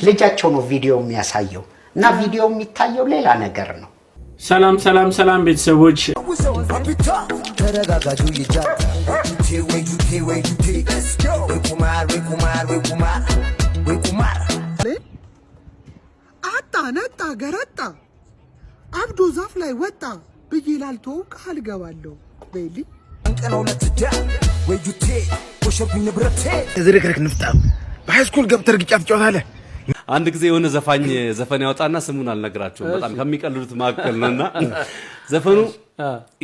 ልጃቸው ነው ቪዲዮ የሚያሳየው እና ቪዲዮ የሚታየው ሌላ ነገር ነው። ሰላም ቤተሰቦች ተረጋጋጁ ይጃታ አጣ ነጣ ገረጣ አብዶ ዛፍ ላይ ወጣ ብዬ ላልተው ቃል ገባለሁ በይሊ አንቀናው ለትዳ ወይጁቴ ወሸብኝ ንብረቴ ዝርክርክ ንፍጣ በሃይስኩል ገብተር ግጫት ጫወታለህ። አንድ ጊዜ የሆነ ዘፈን ያወጣና ስሙን አልነግራችሁም በጣም ከሚቀልሉት ማከል ነውና ዘፈኑ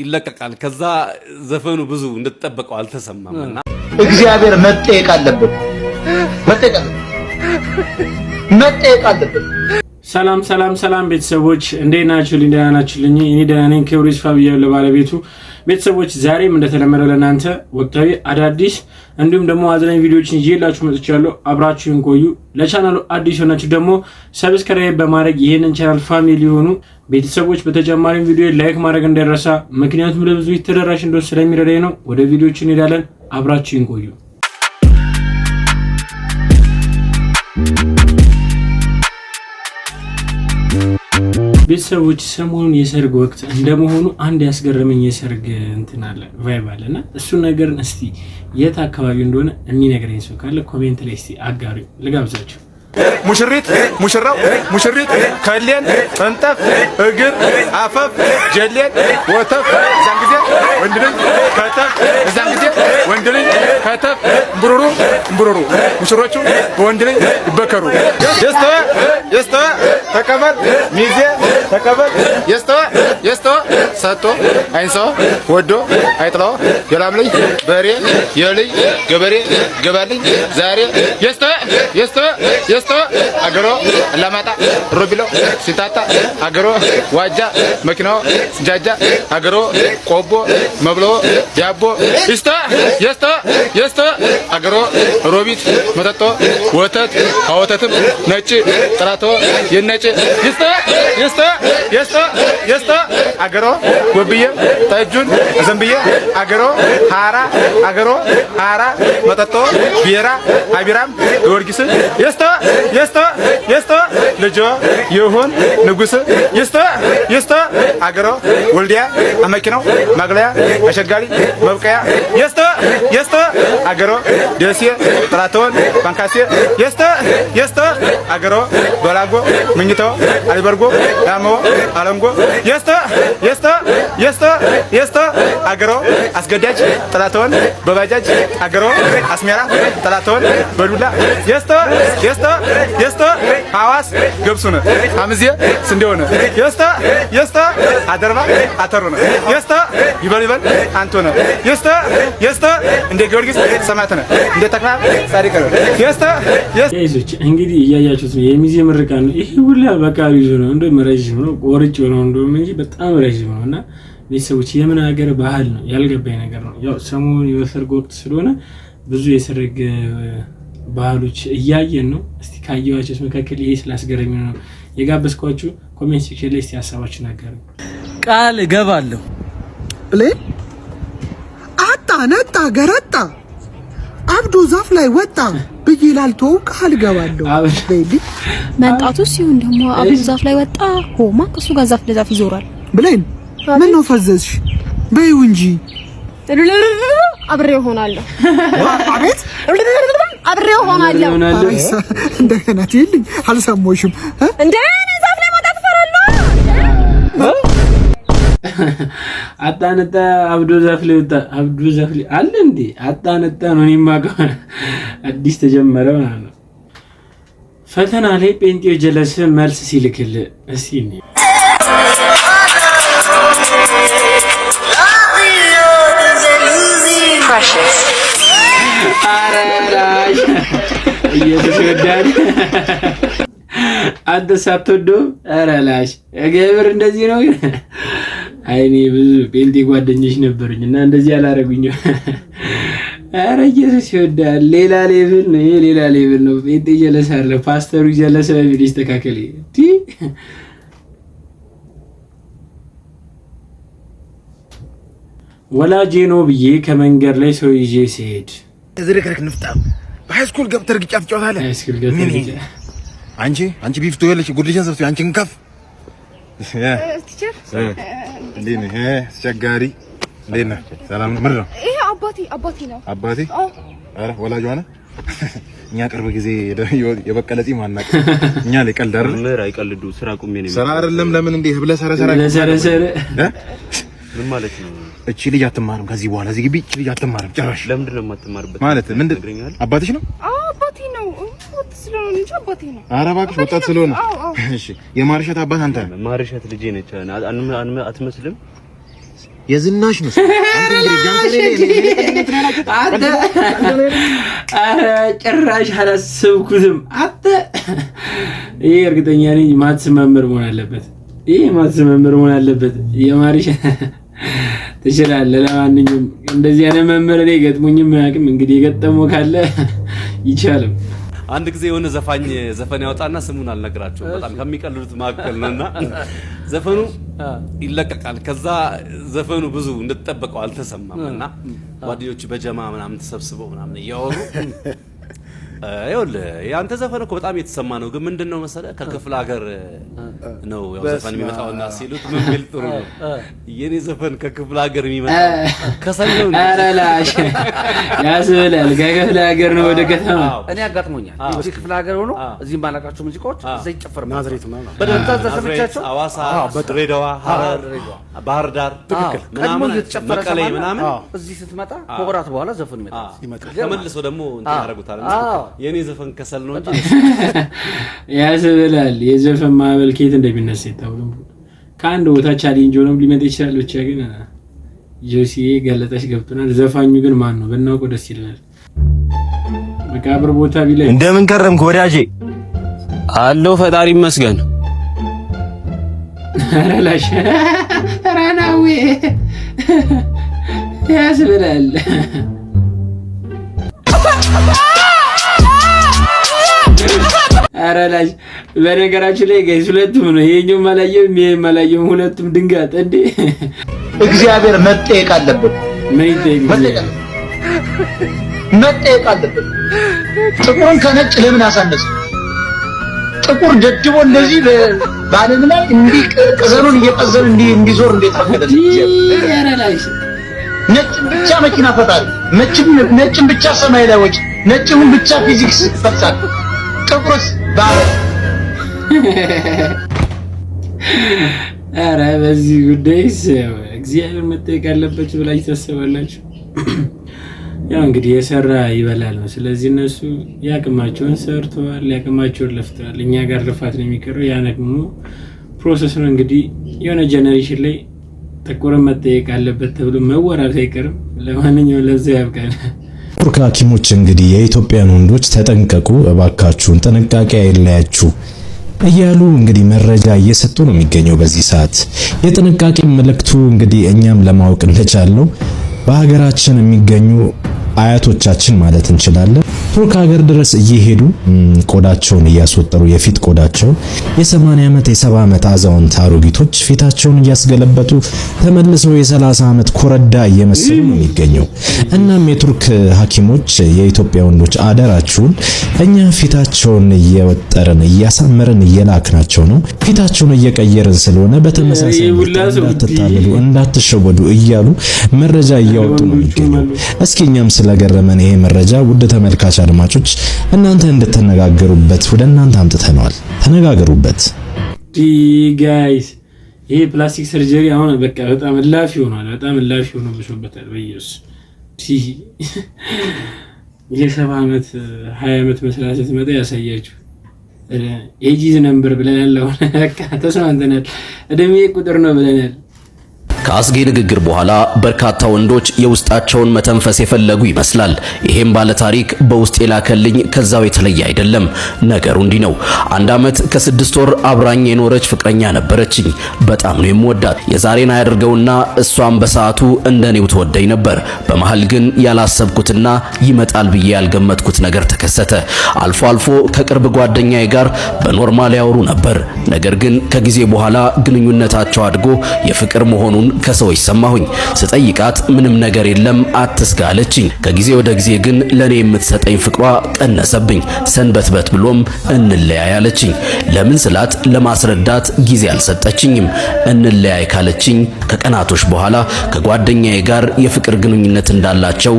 ይለቀቃል። ከዛ ዘፈኑ ብዙ እንደተጠበቀው አልተሰማምና እግዚአብሔር መጠየቅ አለበት። ሰላም ቤተሰቦች እንዴት ናችሁ? ደህና ናችሁልኝ? እኔ ደህና ነኝ። ክብሩ ይስፋ ብያለሁ ለባለቤቱ። ቤተሰቦች ዛሬም እንደተለመደው ለእናንተ ወቅታዊ አዳዲስ እንዲሁም ደግሞ አዝናኝ ቪዲዮዎችን ይዤላችሁ መጥቻለሁ። አብራችሁን ቆዩ። ለቻናሉ አዲስ ሆናችሁ ደግሞ ሰብስክራይብ በማድረግ ይሄንን ቻናል ፋሚሊ ሆኑ ቤተሰቦች። በተጨማሪም ቪዲዮ ላይክ ማድረግ እንዳይረሳ፣ ምክንያቱም ለብዙ ተደራሽ እንደሆነ ስለሚረዳኝ ነው። ወደ ቪዲዮቹ እንሄዳለን። አብራችሁን ቆዩ። ቤተሰቦች ሰሞኑን የሰርግ ወቅት እንደመሆኑ አንድ ያስገረመኝ የሰርግ እንትን አለ ቫይብ አለና እሱን ነገር እስቲ የት አካባቢ እንደሆነ የሚነግረኝ ሰው ካለ ኮሜንት ላይ እስቲ አጋሩ። ልጋብዛችሁ። ሙሽሪት ሙሽራው ሙሽሪት ከሌን ጠንጠፍ እግር አፈፍ ጀሌን ወተፍ እዛን ጊዜ ወንድ ልጅ ከተፍ እዛን ጊዜ ወንድ ልጅ ከተፍ ብሩሩ ሙሽሮቹ በወንድ ልጅ ይበከሩ። የስተዋ ተቀበል ሚዜ ተቀበል የስተዋ ሰጥቶ አይንሰው ወዶ አይጥላው የላም ልጅ በሬ የልጅ ገበሬ ገባልኝ ዛሬ የስተዋ አገሮ ለማጣ ሮቢሎ ሲታታ አገሮ ዋጃ መኪናው ጃጃ አገሮ ቆቦ መብሎ ዳቦ የስተዋ አገሮ ሮቢት መጠጦ ወተት አወተትም ነጭ ጥራቶ የነጭ የስተዋ አገሮ ጎብዬ ጠጁን ዘንብዬ አገሮ አገሮ ሃራ መጠጦ ቢራ አቢራም ጊዮርጊስ የስተዋ ልጆ ይሁን ንጉስ የስተዋ አገሮ ወልዲያ አመኪናው ማግለያ አሸጋሪ መብቀያ የስተዋ አገሮ ደሴ ጥራቶን ባንካሴ የስተዋ አገሮ በላጎ ምኝታው አልበርጎ ያሞ አለንጎ የስተዋ አገሮ አስገዳጅ ጥራቶን በባጃጅ አገሮ አስሜራ ጥራቶን በዱላ የስተዋ ሐዋስ ገብሱነ አምዜ ስንዴውነ የስተዋ አደርባ አተሩነ የስተዋ ይበል አንቶነ የስተዋ እንደ ጊዮርጊስ ሰማዕትነ እንደ ተክላ ጻድቅነ የስተዋ ይዞች እንግዲህ እያያችሁት ነው። የሚዜ ምርቃ ነው ይሄ ሁላ በቃ ይዞ ነው እንደ ረጅም ነው ቆርጭ ነው እንጂ በጣም ረጅም ነውና ቤተሰቦች የምን ሀገር ባህል ነው ያልገባኝ ነገር ነው። ያው ሰሞኑን የሰርግ ወቅት ስለሆነ ብዙ የሰርግ ባህሎች እያየን ነው። እስቲ ካየዋችሁስ መካከል ይሄ ስላስገረመኝ ነው የጋበዝኳችሁ። ኮሜንት ሴክሽን ላይ እስቲ ሀሳባችሁን አጋሩ። ቃል እገባለሁ ብሌ አጣ ነጣ ገረጣ አብዶ ዛፍ ላይ ወጣ ብዬ ላልተው ቃል ገባለሁ በይሊ መንጣቱ ሲሆን ደግሞ አብዶ ዛፍ ላይ ወጣ ሆማ ከሱ ጋር ዛፍ ለዛፍ ይዞራል። ብሌን ምን ነው ፈዘዝሽ? በይው እንጂ አብሬው ሆናለሁ። አቤት አብሬው ሆናለሁ። እንደገና ትይልኝ አልሰማሽም እንዴ? ዛፍ ላይ ወጣ ትፈራለህ? አጣነጣ አብዶ ዛፍ ላይ ወጣ አብዶ ዛፍ ላይ አለ እንዴ? አጣነጣ ነው የማውቀው አዲስ ተጀመረ ማለት ነው። ፈተና ላይ ጴንጤው ጀለስ መልስ ሲልክል እስቲ ነው አራራሽ ኢየሱስ ይወዳል። አንተ ሳትወደው አራላሽ እግዚአብሔር እንደዚህ ነው። አይኔ ብዙ ጴንጤ ጓደኞች ነበሩኝና እንደዚህ አላረጉኝም። አረ ኢየሱስ ይወዳል። ሌላ ሌቭል ነው ይሄ፣ ሌላ ሌቭል ነው። ጴንጤ ጀለስ አለ ፓስተሩ ጀለስ ነው ይስተካከል። ወላጄ ነው ብዬ ከመንገድ ላይ ሰው ይዤ ሲሄድ ዝርክርክ ንፍጣ በሃይስኩል ገብተር ግጫት ጫወታለህ። ሃይስኩል ገብተር አንቺ ቢፍቶ ያለሽ ጉድልሽን ሰብስቢ አንቺን ከፍ ቲቸር እንዴት ነህ? አስቸጋሪ እንዴት ነህ? ሰላም ነው? ምንድን ነው? ይሄ አባቴ ነው። አባቴ? ኧረ ወላጅ ሆነ። እኛ ቅርብ ጊዜ የበቀለ ጺም አናውቅ። እኛ ላይ ቀልድ አይደል? ምር አይቀልዱ። ስራ ቁሜ ነው። ስራ አይደለም። ለምን እንዴ ብለህ ሰረሰራ ምን ማለት ነው? እቺ ልጅ አትማርም ከዚህ በኋላ እዚህ ግቢ እቺ ልጅ አትማርም ጭራሽ። ለምንድን ነው የማትማርበት? ማለት ምንድን አባትሽ ነው? አባቴ ነው። ወጣት ስለሆነ እንጂ አባቴ ነው። ኧረ እባክሽ ወጣት ስለሆነ። እሺ የማርሸት አባት አንተ ነህ? ማርሸት ልጄ ነች። አትመስልም? የዝናሽ ነው አንተ ጭራሽ አላሰብኩትም። አንተ ይሄ እርግጠኛ ነኝ ማትስ መምህር መሆን አለበት። ይሄ ማትስ መምህር መሆን አለበት። የማርሽ ትችላለህ። ለማንኛውም እንደዚህ አይነት መምህር እኔ ገጥሞኝም አያውቅም። እንግዲህ የገጠመው ካለ ይቻላል። አንድ ጊዜ የሆነ ዘፈን ያወጣና ስሙን አልነግራቸውም። በጣም ከሚቀልሉት መካከል ነውና ዘፈኑ ይለቀቃል። ከዛ ዘፈኑ ብዙ እንደተጠበቀው አልተሰማምና ጓደኞቹ በጀማ ምናምን ተሰብስበው ምናምን እያወሩ ይኸውልህ ያንተ ዘፈን እኮ በጣም የተሰማ ነው፣ ግን ምንድነው መሰለህ ከክፍለ ሀገር ነው ያው ዘፈን የሚመጣውና ሲሉት ምን ቢል ጥሩ ነው የኔ ዘፈን ከክፍለ ሀገር የሚመጣው ከሰለው ነው። ኧረ ላሽ ያስብላል። ከክፍለ ሀገር ነው ወደ ከተማ። እኔ አጋጥሞኛል። እዚህ ክፍለ ሀገር ሆኖ እዚህም ባላቃቸው ሙዚቃዎች እዛ ይጨፈር ናዝሬት ነው በደንብ ተዘፈቻቸው። ሐዋሳ፣ ድሬዳዋ፣ ሐረር፣ ባህር ዳር ትክክል ምናምን መቀሌ ምናምን እዚህ ስትመጣ ከወራት በኋላ ዘፈኑ ይመጣል። ተመልሶ ደግሞ እንትን ያደርጉታል። የኔ ዘፈን ከሰል ነው እንጂ ያስብላል። የዘፈን ማዕበል ከየት እንደሚነሳ ይታወቃል። ከአንድ ቦታ ቻሌንጅ ሆኖም ሊመጣ ይችላል። ብቻ ግን ጆሲዬ ገለጠሽ ገብቶናል። ዘፋኙ ግን ማን ነው ብናውቀው ደስ ይላል። መቃብር ቦታ ቢላይ እንደምን ከረምክ ወዳጄ? አለው ፈጣሪ ይመስገን። አራላሽ ራናዊ ያስብላል። አራላሽ በነገራችን ላይ ጋይስ ሁለቱም ነው። ይሄኛው ማላየም ይሄም ማላየም ሁለቱም ድንጋጥ እንዴ! እግዚአብሔር መጠየቅ አለበት። መጠየቅ አለበት። ጥቁርን ከነጭ ለምን አሳነሰ? ጥቁር ደድቦ እንደዚህ በዓለም ላይ እንዲህ ቅዘኑን እየቀዘን እንዲዞር እንዴት ፈቀደ? አራላሽ ነጭ ብቻ መኪና ፈጣሪ፣ ነጭም ብቻ ሰማይ ላይ ወጭ፣ ነጭም ብቻ ፊዚክስ ፈጣሪ፣ ጥቁርስ ኧረ በዚህ ጉዳይስ እግዚአብሔር መጠየቅ አለበት ብላችሁ ታስባላችሁ? ያው እንግዲህ የሰራ ይበላል ነው። ስለዚህ እነሱ ያቅማቸውን ሰርተዋል፣ ያቅማቸውን ለፍተዋል። እኛ ጋር ልፋት ነው የሚቀረው። ያ ደግሞ ፕሮሰስ ነው። እንግዲህ የሆነ ጀነሬሽን ላይ ጥቁር መጠየቅ አለበት ተብሎ መወራት አይቀርም። ለማንኛውም ለዛ ያብቃል። ቱርክ ሐኪሞች እንግዲህ የኢትዮጵያን ወንዶች ተጠንቀቁ እባካችሁን፣ ጥንቃቄ አይለያችሁ እያሉ እንግዲህ መረጃ እየሰጡ ነው የሚገኘው በዚህ ሰዓት። የጥንቃቄ መልእክቱ እንግዲህ እኛም ለማወቅ እንደቻለው በሀገራችን የሚገኙ አያቶቻችን ማለት እንችላለን ቱርክ ሀገር ድረስ እየሄዱ ቆዳቸውን እያስወጠሩ የፊት ቆዳቸውን የ80 ዓመት የ70 ዓመት አዛውንት አሮጊቶች ፊታቸውን እያስገለበጡ ተመልሰው የ30 ዓመት ኮረዳ እየመሰሉ ነው የሚገኘው። እናም የቱርክ ሐኪሞች የኢትዮጵያ ወንዶች አደራችሁን እኛ ፊታቸውን እየወጠርን እያሳመርን እየላክናቸው ነው፣ ፊታቸውን እየቀየርን ስለሆነ በተመሳሳይ እንዳትታለሉ እንዳትሸወዱ እያሉ መረጃ እያወጡ ነው የሚገኘው። እስኪኛም ስለገረመን ይሄ መረጃ ውድ ተመልካች አድማጮች እናንተ እንድትነጋገሩበት ወደ እናንተ አምጥተናል። ተነጋገሩበት ጋይስ። ይሄ ፕላስቲክ ሰርጀሪ አሁን በቃ በጣም እላፊ ሆኗል። በጣም እላፊ ሆኖ ብሶበታል። በኢየሱስ የ70 ዓመት 20 ዓመት መስራት ስትመጣ ያሳያችሁ። ኤጂዝ ነምበር ብለናል። አሁን በቃ ተስማምተናል። እድሜ ቁጥር ነው ብለናል። ከአስጌ ንግግር በኋላ በርካታ ወንዶች የውስጣቸውን መተንፈስ የፈለጉ ይመስላል። ይሄም ባለ ታሪክ በውስጥ የላከልኝ ከዛው የተለየ አይደለም። ነገሩ እንዲህ ነው። 1 ዓመት ከ6 ወር አብራኝ የኖረች ፍቅረኛ ነበረችኝ። በጣም ነው የምወዳት። የዛሬን አያድርገውና እሷም በሰዓቱ እንደኔው ተወደኝ ነበር። በመሃል ግን ያላሰብኩትና ይመጣል ብዬ ያልገመትኩት ነገር ተከሰተ። አልፎ አልፎ ከቅርብ ጓደኛዬ ጋር በኖርማል ያወሩ ነበር። ነገር ግን ከጊዜ በኋላ ግንኙነታቸው አድጎ የፍቅር መሆኑን ከሰዎች ሰማሁኝ። ስጠይቃት ምንም ነገር የለም አትስጋ አለችኝ። ከጊዜ ወደ ጊዜ ግን ለኔ የምትሰጠኝ ፍቅሯ ቀነሰብኝ። ሰንበትበት ብሎም እንለያይ አለችኝ። ለምን ስላት ለማስረዳት ጊዜ አልሰጠችኝም። እንለያይ ካለችኝ ከቀናቶች በኋላ ከጓደኛዬ ጋር የፍቅር ግንኙነት እንዳላቸው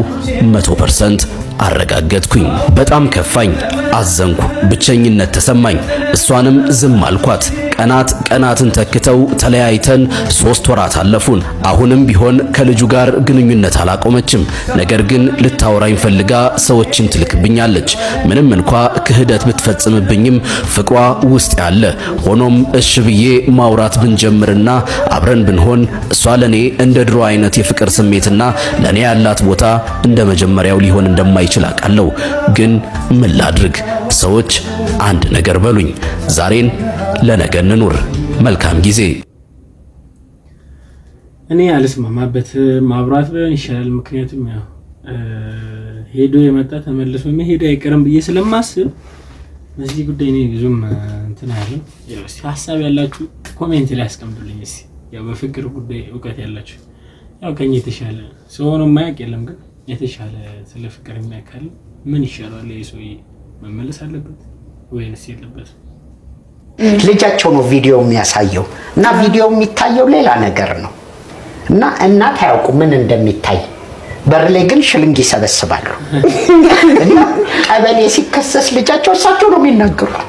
100% አረጋገጥኩኝ። በጣም ከፋኝ፣ አዘንኩ፣ ብቸኝነት ተሰማኝ። እሷንም ዝም አልኳት። ቀናትን ተክተው ተለያይተን 3 ወራት አለፉን። አሁንም ቢሆን ከልጁ ጋር ግንኙነት አላቆመችም። ነገር ግን ልታወራኝ ፈልጋ ሰዎችን ትልክብኛለች። ምንም እንኳ ክህደት ብትፈጽምብኝም ፍቅሯ ውስጥ ያለ ሆኖም እሺ ብዬ ማውራት ብንጀምርና አብረን ብንሆን እሷ ለኔ እንደ ድሮ አይነት የፍቅር ስሜትና ለኔ ያላት ቦታ እንደ መጀመሪያው ሊሆን እንደማይችል አውቃለሁ። ግን ምን ላድርግ? ሰዎች አንድ ነገር በሉኝ። ዛሬን ለነገ እንኑር። መልካም ጊዜ። እኔ አልስማማበት ማብራት ቢሆን ይሻላል። ምክንያቱም ያው ሄዶ የመጣ ተመልሶ መሄድ አይቀርም ብዬ ስለማስብ በዚህ ጉዳይ እኔ ብዙም እንትን አይደለም። ያው እስቲ ሐሳብ ያላችሁ ኮሜንት ላይ አስቀምጡልኝ። እስቲ ያው በፍቅር ጉዳይ ዕውቀት ያላችሁ ያው ከኛ የተሻለ ሰው ሆኖ የማያውቅ የለም፣ ግን የተሻለ ስለ ፍቅር የሚያውቃል ምን ይሻላል? የሰውዬ መመለስ አለበት ወይስ የለበትም? ልጃቸው ነው ቪዲዮ የሚያሳየው እና ቪዲዮ የሚታየው ሌላ ነገር ነው እና እናት አያውቁ ምን እንደሚታይ። በር ላይ ግን ሽልንግ ይሰበስባሉ እና ቀበሌ ሲከሰስ ልጃቸው እሳቸው ነው የሚናገሩት።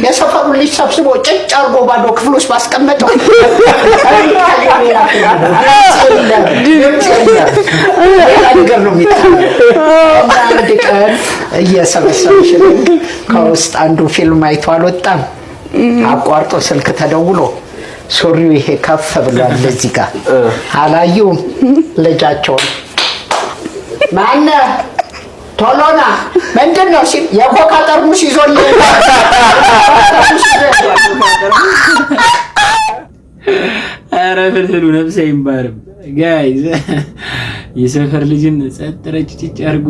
የሰፈሩ ልጅ ሰብስቦ ጭጭ አርጎ ባዶ ክፍል ውስጥ ባስቀመጠው ነገር ነው የሚታየው። አንድ ቀን እየሰበሰበ ሽልንግ ከውስጥ አንዱ ፊልም አይቶ አልወጣም። አቋርጦ ስልክ ተደውሎ ሱሪው ይሄ ከፍ ብሏል እዚህ ጋር አላዩም። ልጃቸውን ማነህ ቶሎና ምንድነው ሲል የኮካ ጠርሙስ ይዞልኝ ኧረ ፍልፍሉ ነፍሴ ይማርም። ጋይዝ የሰፈር ልጅን ጸጥ ረጭ ጭጭ አድርጎ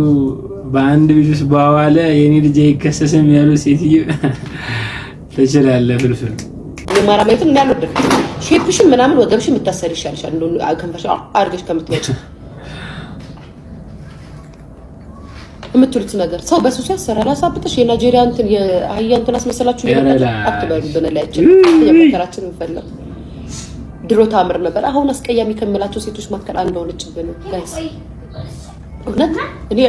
በአንድ ቤት ውስጥ በዋለ የኔ ልጅ አይከሰስም ያሉ ሴትዮ ትችላለህ ፍልፍሉ። የማራማይቱን እንዳልወደድ ሼፕሽን ምናምን ወገብሽን የምታሰር ይሻልሻል። እንደው ከንፈሽ አድርገሽ ከምትወጪ የምትሉት ነገር ሰው በሱስ ያሰራል። አሳብተሽ የናይጄሪያ እንትን የአህያ እንትን አስመሰላችሁ አትበሉ። በነላያችን የመከራችን እንፈልግ ድሮ ታምር ነበር። አሁን አስቀያሚ ከምላቸው ሴቶች መካከል አንዷ ሆነችብን ጋይስ። እውነት እኔ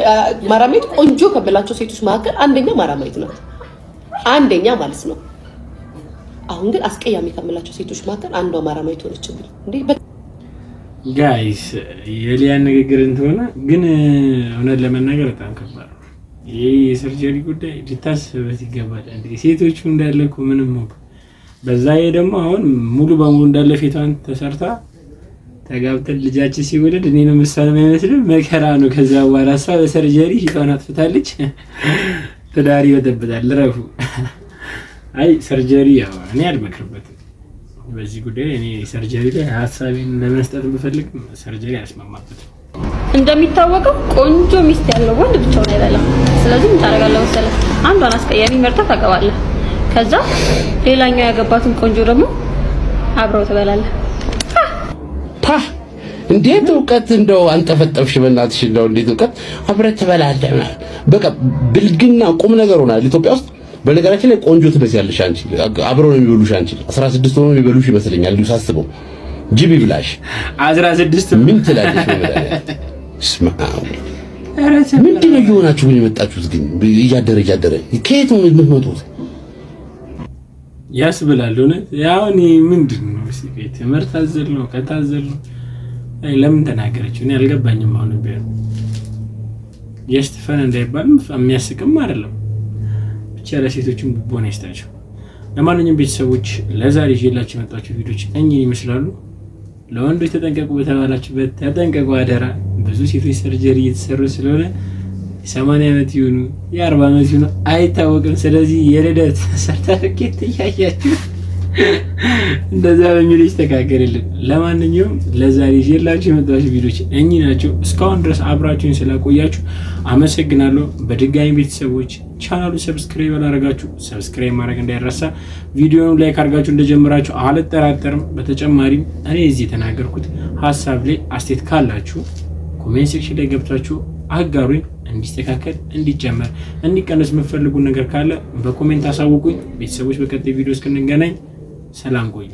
ማራማይት ቆንጆ ከምላቸው ሴቶች መካከል አንደኛ ማራማይት ናት፣ አንደኛ ማለት ነው። አሁን ግን አስቀያሚ ከምላቸው ሴቶች መካከል አንዷ ማራማይት ሆነችብን እንዴ ጋይስ። የሊያ ንግግር እንደሆነ ግን እውነት ለመናገር በጣም ከባድ ነው። ይሄ የሰርጀሪ ጉዳይ ሊታሰብበት ይገባል። እንዴ ሴቶቹ እንዳለኩ ምንም ነው። በዛ ደግሞ አሁን ሙሉ በሙሉ እንዳለ ፊቷን ተሰርታ ተጋብተን ልጃችን ሲወለድ እኔ ነው ምሳሌ አይመስልም፣ መከራ ነው። ከዛ በኋላ እሷ በሰርጀሪ ፊቷን አጥፍታለች። ትዳር ይወደብታል። ረፉ አይ ሰርጀሪ ያው እኔ አልመክርበትም በዚህ ጉዳይ። እኔ ሰርጀሪ ላይ ሐሳቤን ለመስጠት ብፈልግ ሰርጀሪ አልስማማበትም። እንደሚታወቀው ቆንጆ ሚስት ያለው ወንድ ብቻውን አይበላም። ስለዚህ ምን ታደርጋለህ መሰለህ? አንዷን አስቀያሚ መርጠህ ታገባለህ። ከዛ ሌላኛው ያገባትን ቆንጆ ደግሞ አብረው ትበላለህ። እንዴት ዕውቀት እንደው አንጠፈጠፍሽ በእናትሽ። እንደው እንዴት ዕውቀት አብረህ ትበላለህ። በቃ ብልግና ቁም ነገር ሆናል ኢትዮጵያ ውስጥ። በነገራችን ላይ ቆንጆ ትመስያለሽ አንቺ። አብረው ነው የሚበሉሽ አንቺ 16 ሆኖ የሚበሉሽ ይመስለኛል እንዴ ሳስበው። ጅብ ይብላሽ 16 ምን ትላለሽ? ምንድን ነው የሆናችሁ ግን የመጣችሁት? ግን እያደረ ከየት ነው የምትመጡት? ያስብላል እውነት። ያው እኔ ምንድን ነው ሲቤት ትምህርት አዘል ነው ከታዘል ነው። አይ ለምን ተናገረችው? እኔ አልገባኝም። አሁን ቢሆን የስተፈን እንዳይባልም የሚያስቅም አይደለም። ብቻ ለሴቶችም ቦና ይስጣቸው። ለማንኛውም ቤተሰቦች ለዛሬ ይዤላችሁ የመጣችሁ ቪዲዮዎች እኚህን ይመስላሉ። ለወንዶች ተጠንቀቁ በተባላችሁበት ተጠንቀቁ አደራ። ብዙ ሴቶች ሰርጀሪ እየተሰሩ ስለሆነ 80 ዓመት ይሁኑ የ40 ዓመት ይሁኑ አይታወቅም። ስለዚህ የልደት ሰርተፍኬት እያያችሁ እንደዛ በሚል ይስተካከልልን። ለማንኛውም ለዛሬ ይዤላችሁ የመጣሁት ቪዲዮዎች እኚህ ናቸው። እስካሁን ድረስ አብራችሁኝ ስላቆያችሁ አመሰግናለሁ። በድጋሚ ቤተሰቦች ቻናሉ ሰብስክራይብ አላደረጋችሁ ሰብስክራይብ ማድረግ እንዳይረሳ፣ ቪዲዮውን ላይክ አድርጋችሁ እንደጀመራችሁ አልጠራጠርም። በተጨማሪም እኔ እዚህ የተናገርኩት ሐሳብ ላይ አስተያየት ካላችሁ ኮሜንት ሴክሽን ላይ ገብታችሁ አጋሩኝ። እንዲስተካከል እንዲጨመር እንዲቀነስ የምትፈልጉ ነገር ካለ በኮሜንት አሳውቁኝ። ቤተሰቦች በቀጣይ ቪዲዮ እስክንገናኝ ሰላም ቆዩ።